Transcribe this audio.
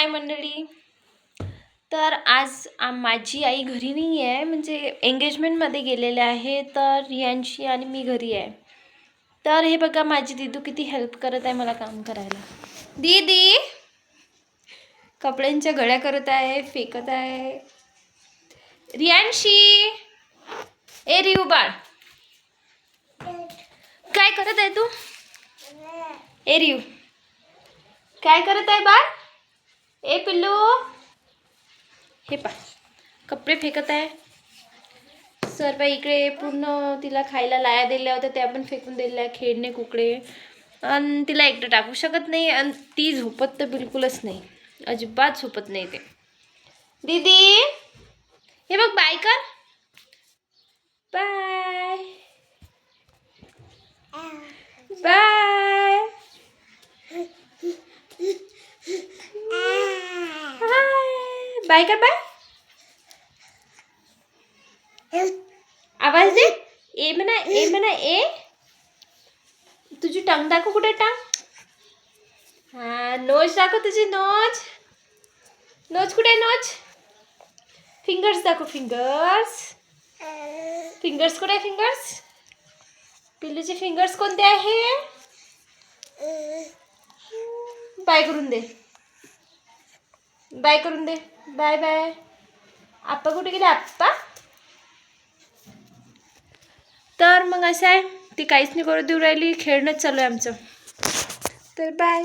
हाय मंडळी. तर आज माझी आई घरी नाही आहे, म्हणजे एंगेजमेंटमध्ये गेलेले आहे. तर रियांशी आणि मी घरी आहे. तर हे बघा माझी दीदू किती हेल्प करत आहे मला काम करायला. दीदी कपड्यांच्या गळ्या करत आहे, फेकत आहे. रियांशी, ए रिऊ बाळ, काय करत आहे तू? ए रिऊ, काय करत आहे बाळ? ए पिल्लू, हे पा कपडे फेकत आहे. सर बाई इकडे पूर्ण तिला खायला लाया दिल्या होत्या, त्या पण फेकून दिल्या. खेळणे कुकडे, आणि तिला एकटं टाकू शकत नाही. आणि ती झोपत तर बिलकुलच नाही, अजिबात झोपत नाही ते. दीदी हे बघ, बाय कर. Bye bye. बाय कर बाय. आवाज दे. ए म्हणा, ए म्हणा, ए. तुझी टंग दाखव, कुठे टंग? हा, नोज दाखव तुझी नोज. नोज कुठे? नोज. फिंगर्स दाखव, फिंगर्स. फिंगर्स कुठे? फिंगर्स. पिल्लूचे फिंगर्स कोणते आहे? बाय करून दे, बाय करून दे. Bye bye. आप्पा कुठे गेले? आप्पा. तर मग असं आहे, ती काहीच नाही करू देऊ राहिली, खेळणंच चालू आहे आमचं. तर बाय.